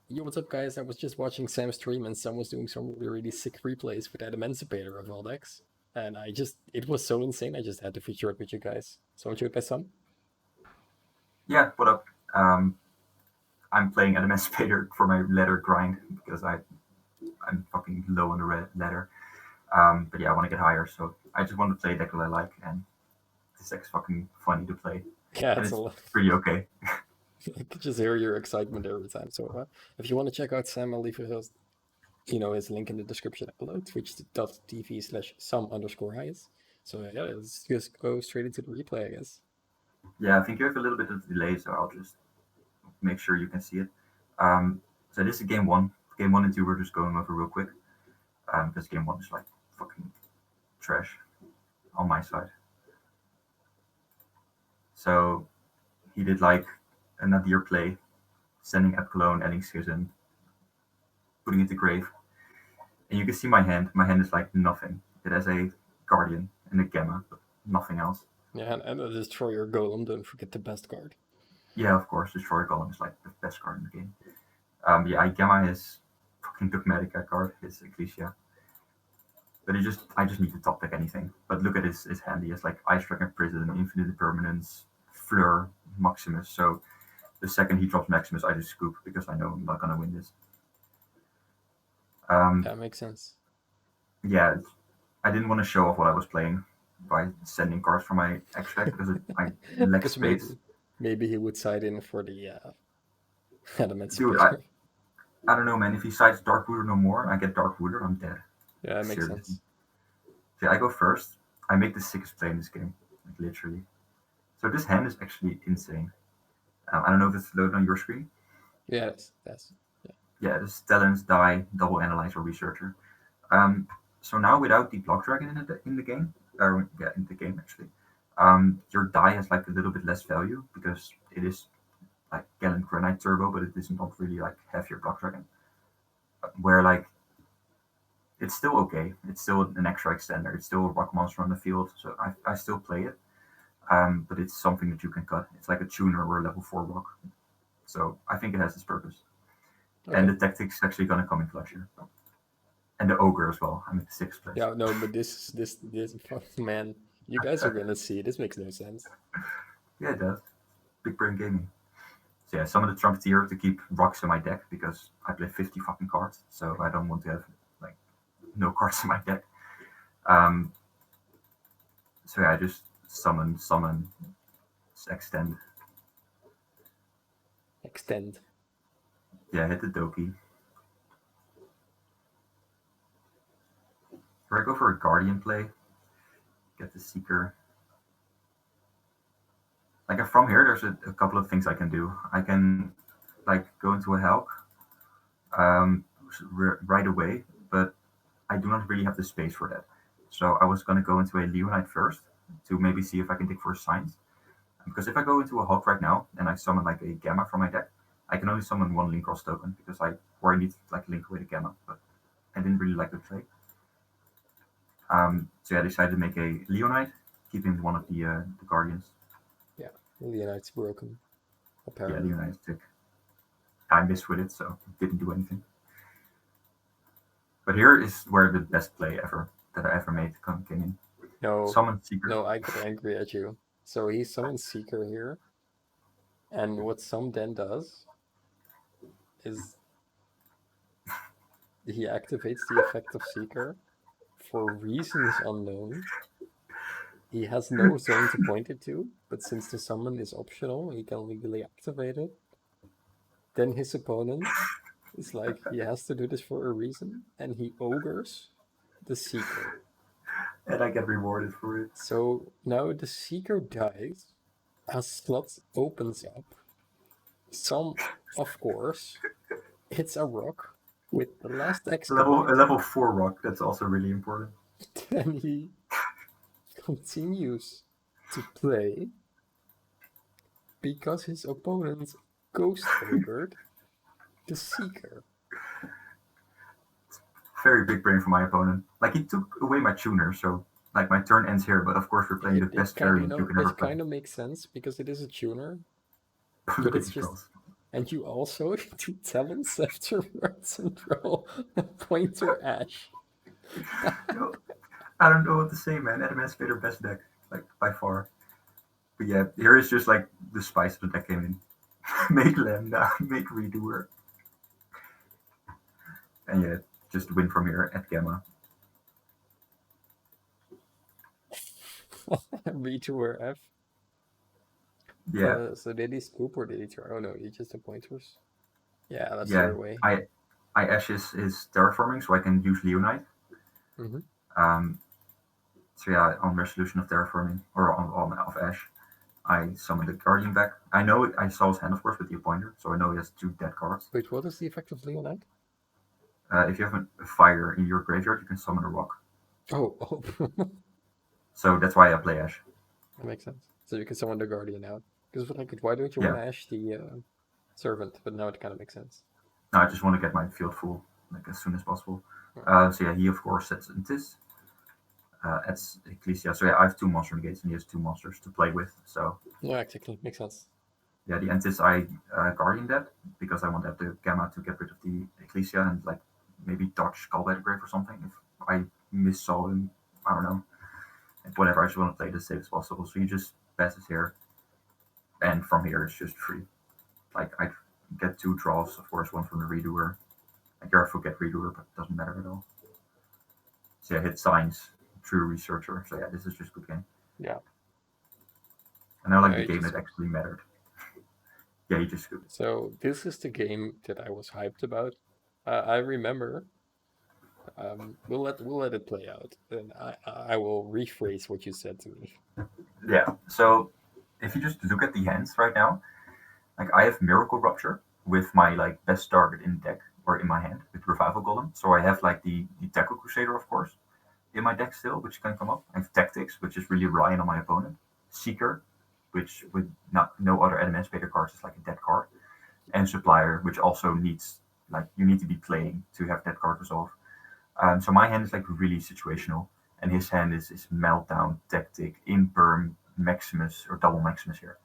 Yo, what's up, guys? I was just watching Sam's stream and Sam was doing some really sick replays with Adamancipator of all decks. And it was so insane, I just had to feature it with you guys. So, want you play some? Yeah, what up? I'm playing Adamancipator for my ladder grind because I'm fucking low on the red ladder. But yeah, I want to get higher, so I just want to play a deck that I like, and this deck is fucking funny to play, Yeah, and it's a it's lot. pretty okay. I could just hear your excitement every time. So, if you want to check out Sam, I'll leave his link in the description below, twitch.tv/some_highs. So, yeah, let's just go straight into the replay, I guess. Yeah, I think you have a little bit of delay, so I'll just make sure you can see it. Um, so this is game one. Game one and two we're just going over real quick, because game one is like fucking trash on my side. So he did like a Nadir play, sending up Cologne, adding Schism, putting it to grave. And you can see my hand. My hand is like nothing. It has a Guardian and a Gamma, but nothing else. Yeah, and a Destroyer Golem, don't forget the best card. Yeah, of course, Destroyer Golem is like the best card in the game. Yeah, I Gamma his fucking Dogmatika card, his Ecclesia. But I just need to top deck anything. But look at his hand. He has like Ice Dragon Prison, Infinite Impermanence, Fleur, Maximus. So the second he drops Maximus, I just scoop because I know I'm not gonna win this. That makes sense. Yeah, I didn't want to show off what I was playing by sending cards from my extract because I lack Because space. maybe he would side in for the Dude, Adamancipator. I don't know, man. If he sides Dark Rooter no more, I get Dark Rooter, I'm dead. Yeah, that makes Seriously. sense. Okay, I go first. I make the sickest play in this game, like literally. So this hand is actually insane. I don't know if it's loaded on your screen. Yeah, yeah. Yeah, this Talents, Die, Double Analyzer, Researcher. So now without the Block Dragon in the game, or yeah, in the game actually, your die has like a little bit less value because it is like Gallant Granite Turbo, but it is not really like have your Block Dragon. Where like it's still okay. It's still an extra extender. It's still a rock monster on the field, so I still play it. But it's something that you can cut. It's like a tuner or a level 4 rock. So I think it has its purpose. And Okay. the tactics actually gonna come in clutch here. And the ogre as well. I'm at the sixth place. Yeah, no, but man, you guys are gonna see. This makes no sense. Yeah, it does. Big brain gaming. So yeah, summon the trumpeter to keep rocks in my deck because I play 50 fucking cards, so I don't want to have like no cards in my deck. Um, so yeah, I just summon, extend. Extend. Yeah, hit the Doki. Here I go for a Guardian play. Get the Seeker. Like from here, there's a couple of things I can do. I can like go into a Hulk right away, but I do not really have the space for that. So I was going to go into a Leonite first to maybe see if I can dig for signs. Because if I go into a Hulk right now and I summon like a Gamma from my deck, I can only summon one Link Cross token because I need to like link away the Gamma, but I didn't really like the play. So yeah, I decided to make a Leonite, keeping one of the Guardians. Yeah, Leonite's broken. Yeah, Apparently. Leonite tick. I missed with it, so didn't do anything. But here is where the best play ever that I ever made came in. No, Summon Seeker. no, I get angry at you. So he summons Seeker here, and what Sum then does is he activates the effect of Seeker for reasons unknown. He has no zone to point it to, but since the summon is optional, he can legally activate it. Then his opponent is like, he has to do this for a reason, and he ogres the Seeker. And I get rewarded for it. So now the Seeker dies, a slot opens up. Some, of course, hits a rock with the last excavate. A level 4 rock, that's also really important. Then he continues to play because his opponent ghost ogred the Seeker. Very big brain for my opponent. Like he took away my tuner, so like my turn ends here. But of course, we're playing the best variant you can ever It play. kind of makes sense because it is a tuner, Look but at it's these just draws. And you also do talents afterwards and roll a pointer ash. No, I don't know what to say, man. Adamancipator best deck, like by far. But yeah, here is just like the spice of the deck came in. Make Lambda, make Redoer, and yeah, just win from here at Gamma. Retour F. Yeah, So did he scoop or did he try? Oh no, he just the pointers. Yeah, that's yeah. their way. I Ashes is terraforming, so I can use Leonite. Mm-hmm. So yeah, on resolution of terraforming or on of Ash, I summon the Guardian back. I know it, I saw his hand, of course, with the pointer, so I know he has 2 dead cards. Wait, what is the effect of Leonite? If you have a fire in your graveyard, you can summon a rock. Oh, So that's why I play Ash. that makes sense. So you can summon the Guardian out. Because like, why don't you want Yeah, to Ash the Servant? But now it kind of makes sense. no, I just want to get my field full like as soon as possible. So yeah, he of course sets this. Adds Ecclesia. So yeah, I have 2 monster negates and he has 2 monsters to play with. So Yeah, exactly. Makes sense. yeah, the Antis I Guardian that because I want to have the Gamma to get rid of the Ecclesia and like maybe dodge Call by the Grave or something if I missaw him. I don't know. Whatever, I just want to play it as safe as possible. So he just passes here, and from here it's just free. Like I get 2 draws, of course, one from the Redoer. I careful get Redoer, but it doesn't matter at all. So yeah, hit Signs, True Researcher. So yeah, this is just good game. Yeah. And I like Yeah, the he game just that actually mattered. Yeah, he just scooped. So this is the game that I was hyped about. I remember. We'll let it play out, and I will rephrase what you said to me. Yeah. So if you just look at the hands right now, like I have Miracle Rupture with my like best target in deck or in my hand with Revival Golem. So I have like the Tackle Crusader, of course, in my deck still, which can come up. I have Tactics, which is really relying on my opponent. Seeker, which with not no other Adamancipator cards is like a dead card, and Supplier, which also needs like you need to be playing to have that card resolve. So my hand is like really situational, and his hand is Meltdown, Tactic, Imperm, Maximus, or double Maximus here.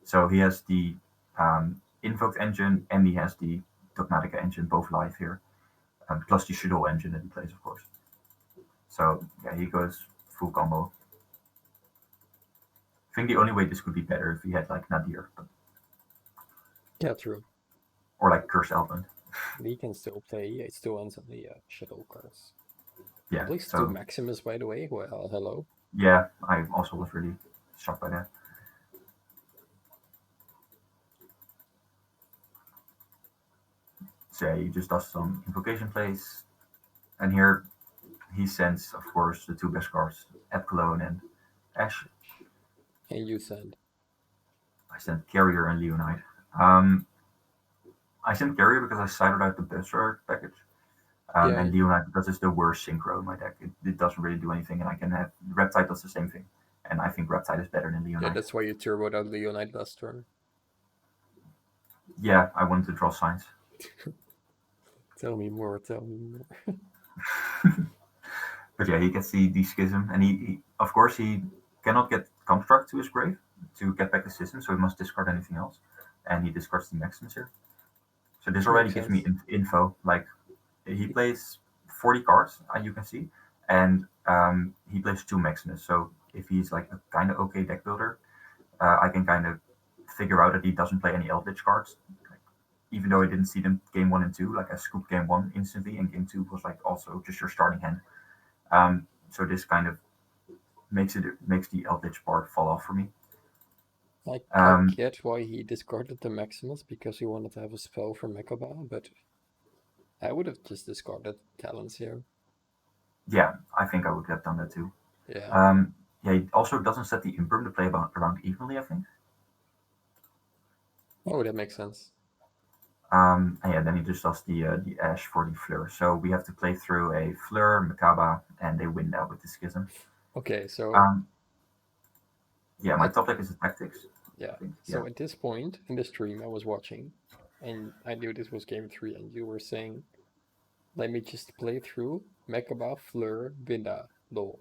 So he has the Invoked engine and he has the Dogmatika engine, both live here, plus the Shadow engine that he plays, of course. So yeah, he goes full combo. I think the only way this could be better if he had like Nadir, but, Yeah, true. or like Curse Element. He can still play. It still ends on the Shadow cards. He Yeah, plays 2 so Maximus, by the way. Well, hello. yeah, I also was really shocked by that. So yeah, he just does some invocation plays, and here he sends, of course, the 2 best cards, Epcalone and Ash. And you send. I sent Carrier and Leonite. Um, I sent Carrier because I cited out the Buster package, Yeah, and Leonite because it's the worst synchro in my deck. It doesn't really do anything, and I can have Reptide does the same thing, and I think Reptide is better than yeah. Leonite. That's why you turboed out Leonite last turn. Yeah, I wanted to draw signs. Tell me more. Tell me more. But yeah, he gets the Schism, and he of course he cannot get Construct to his grave to get back the Schism, so he must discard anything else, and he discards the Maximus here. So this already Makes gives me sense. info. Like he plays 40 cards, you can see, and he plays 2 Maximus. So if he's like a kind of okay deck builder, I can kind of figure out that he doesn't play any Eldritch cards. Like, even though I didn't see them game 1 and 2, like I scooped game 1 instantly, and game 2 was like also just your starting hand. So this kind of makes the Eldritch part fall off for me. I get why he discarded the Maximus because he wanted to have a spell for Mechaba, but I would have just discarded Talons here. Yeah, I think I would have done that too. Yeah. Yeah, he also doesn't set the Imperm to play around evenly, I think. Oh, that makes sense. And yeah, then he just does the Ash for the Fleur. So we have to play through a Fleur, Mechaba, and they win that with the Schism. Okay, so Um, yeah, my at top deck is the Tactics. I yeah, think. Yeah, so at this point in the stream I was watching, and I knew this was game 3, and you were saying, "Let me just play through Mechaba, Fleur, Binda, lol."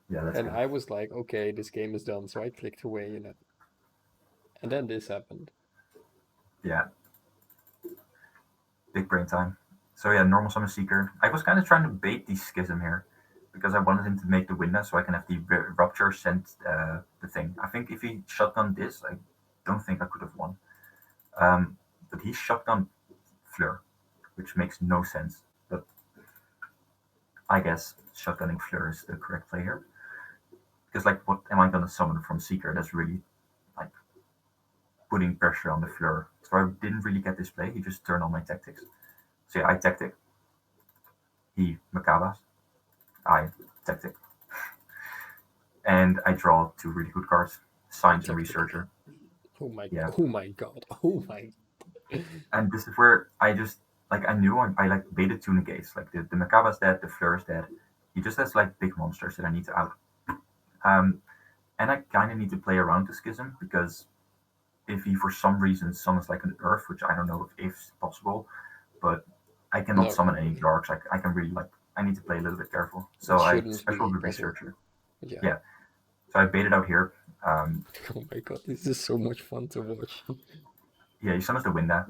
yeah, that's And good. I was like, "Okay, this game is done." So I clicked away, and then this happened. Yeah, big brain time. So yeah, normal summon seeker. I was kind of trying to bait the schism here because I wanted him to make the window so I can have the rupture send the thing. I think if he shotgunned this, I don't think I could have won. But he shotgunned Fleur, which makes no sense. But I guess shotgunning Fleur is the correct play here. Because like, what am I gonna summon from Seeker? That's really like putting pressure on the Fleur. So I didn't really get this play. He just turned on my tactics. So yeah, I tactic. He Macabas. I tactic. And I draw two really good cards, Science and Tactic. Researcher. Oh my Yeah. god. Oh my. And this is where I just like I knew I like baited two negates. Like the Macaba's dead, the Fleur is dead. He just has like big monsters that I need to out. And I kind of need to play around the Schism because if he for some reason summons like an Earth, which I don't know if it's possible, but I cannot No, summon any Darks. I can really like I need to play a little bit careful. So it I shouldn't special be the possible. Researcher. Yeah. Yeah. So I baited out here. Oh my god, this is so much fun to watch. Yeah, he summons the Winda,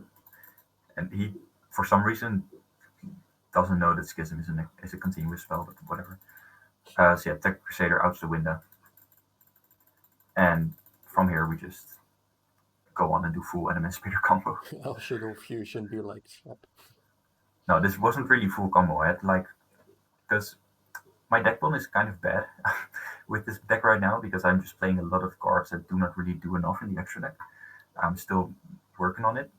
and he for some reason doesn't know that Schism is a continuous spell, but whatever. So yeah, Tech Crusader outs the Winda, and from here we just go on and do full Adamancipator combo. How should all fusion be like that? No, this wasn't really full combo. I had like because my deck build is kind of bad with this deck right now because I'm just playing a lot of cards that do not really do enough in the extra deck. I'm still working on it.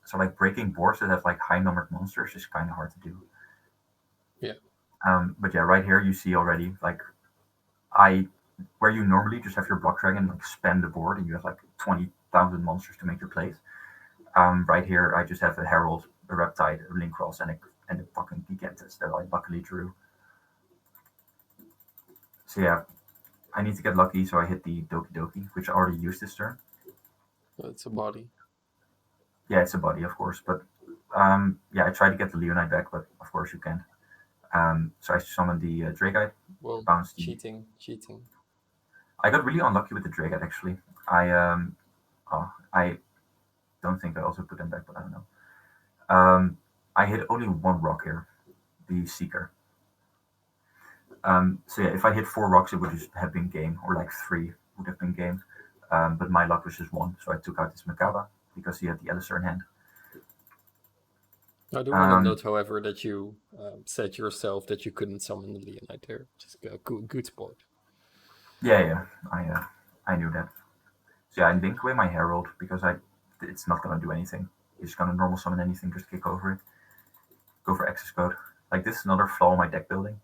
So like breaking boards that have like high numbered monsters is kind of hard to do. Yeah. But yeah, right here you see already like I where you normally just have your block dragon like span the board and you have like 20,000 monsters to make your plays. Right here I just have a herald, a reptile, a linkcross, and a fucking gigantus that I luckily drew. So yeah, I need to get lucky, so I hit the Doki Doki, which I already used this turn. It's a body. Yeah, it's a body, of course, but yeah, I tried to get the Leonite back, but of course you can't. So I summoned the Drakeite, Well, bounced the. cheating. I got really unlucky with the Drakeite actually. I don't think I also put them back, but I don't know. I hit only one rock here, the Seeker. So yeah, if I hit four rocks, it would just have been game, or like three would have been game. But my luck was just one, so I took out this Makaba because he had the Alistair in hand. I do want to note, however, that you said yourself that you couldn't summon the Leonite there. Just a good sport. Yeah, I knew that. So yeah, I linked away my Herald because it's not gonna do anything. It's gonna normal summon anything, just kick over it. Go for access code. Like this is another flaw in my deck building.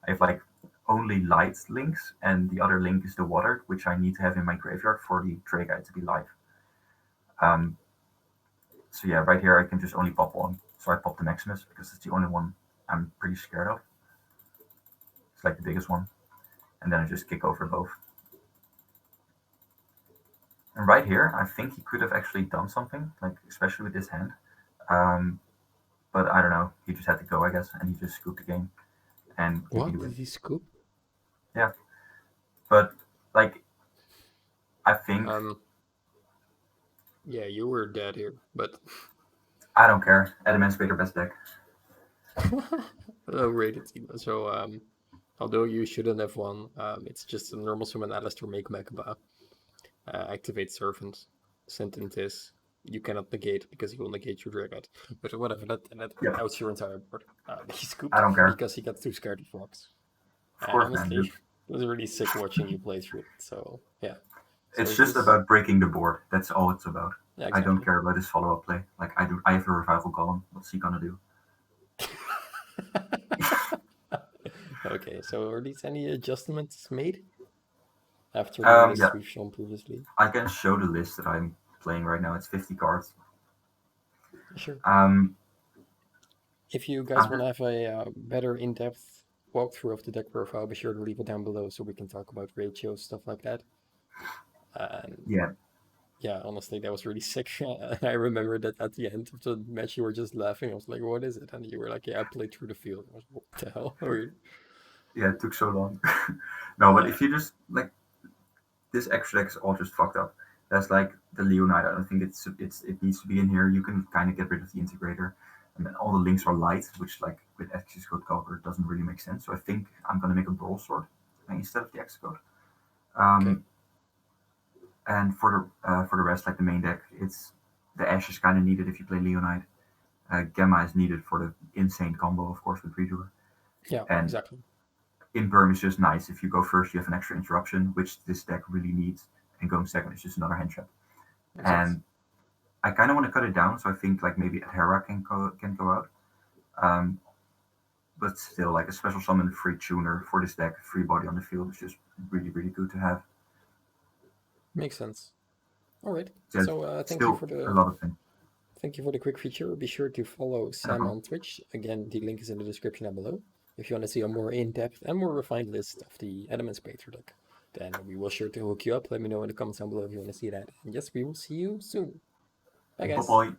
I have like only light links, and the other link is the water, which I need to have in my graveyard for the Drakeite to be live. So yeah, right here I can just only pop one. So I pop the Maximus because it's the only one I'm pretty scared of. It's like the biggest one. And then I just kick over both. And right here, I think he could have actually done something, like especially with this hand. But I don't know. He just had to go, I guess, and he just scooped the game. And what did he scoop? Yeah, but like, I think yeah, you were dead here, but I don't care. Adamancipator best deck. low rated team. So although you shouldn't have won, it's just a normal summon Alistair make Makaba. Activate Servant. Sentence is you cannot negate because he will negate your Dragout. But whatever, that Yep. outs your entire board. He scooped I don't care. because he got too scared of rocks. Of course, Honestly, man. it was really sick watching you play through it. So yeah. So It's just about breaking the board. That's all it's about. Yeah, exactly. I don't care about his follow-up play. Like I do. I have a revival golem. What's he gonna do? Okay, so are these any adjustments made after the list Yeah. we've shown previously? I can show the list that I'm playing right now. It's 50 cards. Sure. If you guys want to have a better in-depth walkthrough of the deck profile, be sure to leave it down below so we can talk about ratios, stuff like that. Yeah, honestly, that was really sick. I remember that at the end of the match, you were just laughing. I was like, what is it? And you were like, yeah, I played through the field. I was like, what the hell? Yeah, it took so long. No, but if you just like this extra deck is all just fucked up. That's like the Leonide. I don't think it needs to be in here. You can kind of get rid of the integrator, and then all the links are light, which like with Xcode cover doesn't really make sense. So I think I'm gonna make a brawl sword instead of the Xcode. Okay. And for the rest, like the main deck, it's the Ash is kind of needed if you play Leonide. Gamma is needed for the insane combo, of course, with Redoer. Yeah, And exactly. Imperm is just nice. If you go first, you have an extra interruption, which this deck really needs. And going second is just another hand trap. Makes sense. And I kind of want to cut it down, so I think like maybe Hera can go out. Um, but still, like a special summon free tuner for this deck, free body on the field is just really, really good to have. Makes sense. All right. There's So thank you still for a the lot of things. Thank you for the quick feature. Be sure to follow Sam on Twitch. Again, the link is in the description down below. If you want to see a more in-depth and more refined list of the Adamancipator deck, then we will sure to hook you up. Let me know in the comments down below if you want to see that. And yes, we will see you soon. Bye, Bye guys. bye.